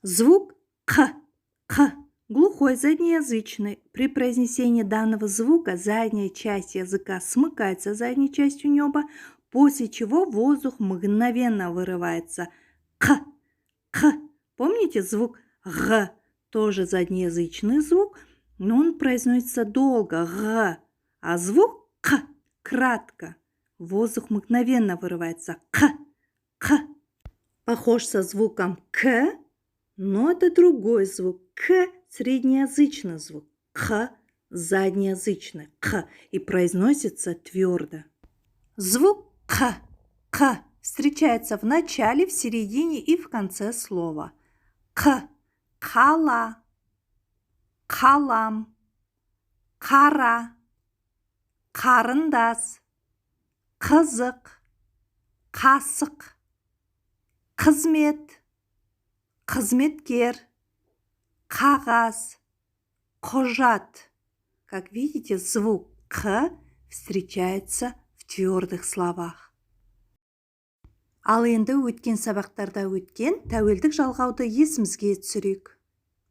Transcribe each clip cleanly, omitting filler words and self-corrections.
Звук «к», «к», глухой заднеязычный. При произнесении данного звука задняя часть языка смыкается с задней частью неба, после чего воздух мгновенно вырывается. «К», «к». Помните звук «г», тоже заднеязычный звук, но он произносится долго, «г», а звук «к» кратко. Воздух мгновенно вырывается. «К», «к». Похож со звуком «к», но это другой звук. «К» – среднеязычный звук. «К» – заднеязычный. «К» и произносится твердо. Звук «к», «к» встречается в начале, в середине и в конце слова. «К» – кала, калам, кара, қарындас, қызық, қасық, қызмет, қызметкер, қағаз, құжат. Как видите, звук «к» встречается в твердых словах. Ал енді өткен сабақтарда өткен тәуелдік жалғауды есімізге түсірейік.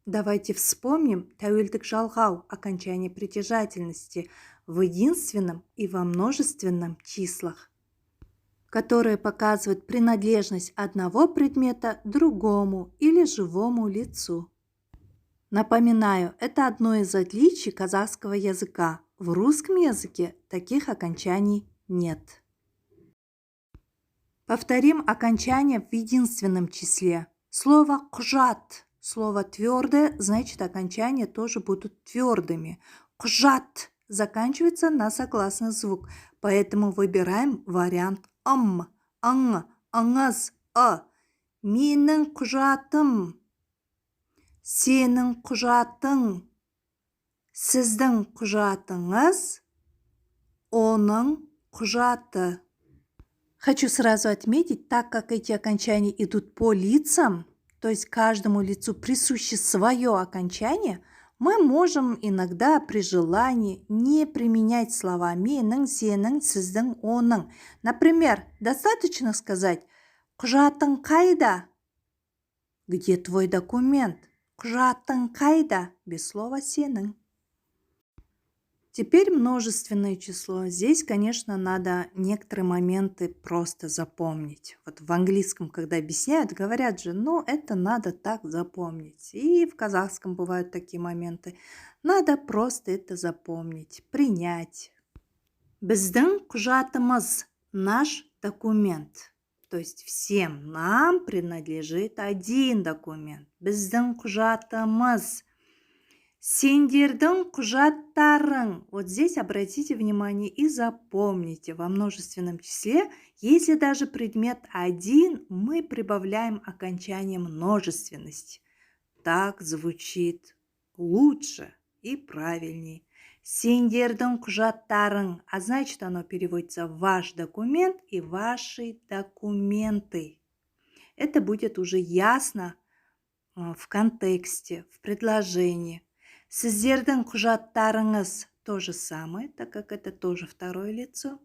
Давайте вспомним тәуелдік жалғау, окончание притяжательности в единственном и во множественном числах, которые показывают принадлежность одного предмета другому или живому лицу. Напоминаю, это одно из отличий казахского языка. В русском языке таких окончаний нет. Повторим окончание в единственном числе. Слово «құжат». Слово твердое, значит окончания тоже будут твердыми. «Құжат» заканчивается на согласный звук, поэтому выбираем вариант «ым», «ың», «ыңыз», «ы». Менің құжатым, сенің құжатың, сіздің құжатыңыз, оның құжаты. Хочу сразу отметить, так как эти окончания идут по лицам, то есть каждому лицу присуще свое окончание, мы можем иногда при желании не применять слова менің, сенің, сіздің, оның. Например, достаточно сказать «құжатың қайда?» Где твой документ? «Құжатың қайда?» Без слова «сенің». Теперь множественное число. Здесь, конечно, надо некоторые моменты просто запомнить. Вот в английском, когда объясняют, говорят же, ну, это надо так запомнить. И в казахском бывают такие моменты. Надо просто это запомнить, принять. Біздің құжатымыз, наш документ. То есть всем нам принадлежит один документ. Біздің құжатымыз. Сендердің құжаттарың. Вот здесь обратите внимание и запомните. Во множественном числе, если даже предмет один, мы прибавляем окончание множественности. Так звучит лучше и правильней. Сендердің құжаттарың. А значит, оно переводится в ваш документ и ваши документы. Это будет уже ясно в контексте, в предложении. Сіздердің құжаттарыңыз то же самое, так как это тоже второе лицо.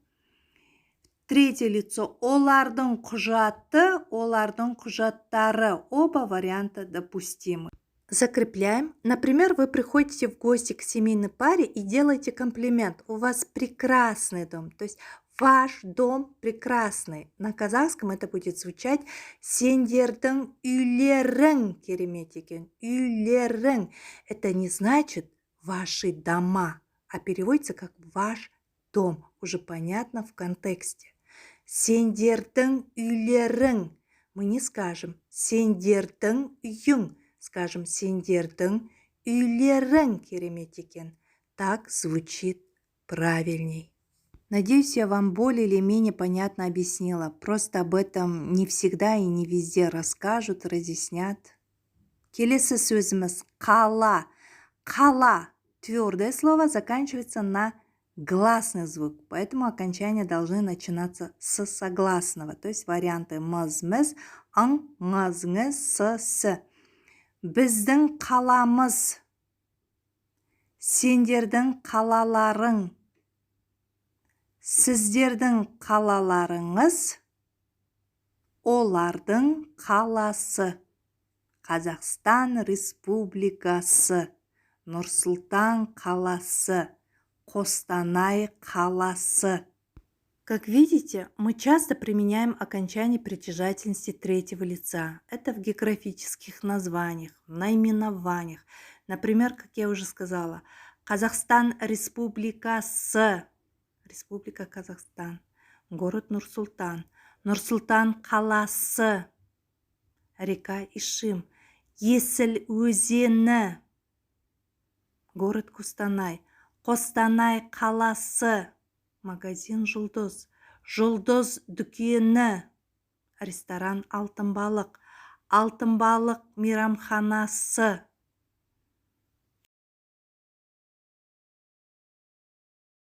Третье лицо олардың құжаты, олардың құжаттары. Оба варианта допустимы. Закрепляем. Например, вы приходите в гости к семейной паре и делаете комплимент. У вас прекрасный дом. То есть ваш дом прекрасный. На казахском это будет звучать сендердің үйлерің керемет екен. Үйлерің. Это не значит ваши дома, а переводится как ваш дом. Уже понятно в контексте. Сендердің үйлерің. Мы не скажем сендердің үйің. Скажем, сендердің үйлерің керемет екен. Так звучит правильней. Надеюсь, я вам более или менее понятно объяснила. Просто об этом не всегда и не везде расскажут, разъяснят. Келесі сөзіміз қала. Қала. Твердое слово заканчивается на гласный звук, поэтому окончания должны начинаться с согласного. То есть варианты мыз, міз, ың, ңыз, ңіз, с. Біздің қаламыз. Сендердің қалаларың. Сіздердің қалаларыңыз. Олардың қаласы. Қазақстан Республикасы, Нұр-Сұлтан қаласы, Қостанай қаласы. Как видите, мы часто применяем окончание притяжательности третьего лица. Это в географических названиях, в наименованиях. Например, как я уже сказала, Казахстан Республикасы, Республика Казахстан, город Нур-Султан, Нур-Султан қаласы, река Ишим, Есіл өзені, город Қостанай, Қостанай қаласы, магазин Жұлдыз, Жұлдыз дүкені, ресторан Алтын балық, Алтын балық мейрамханасы,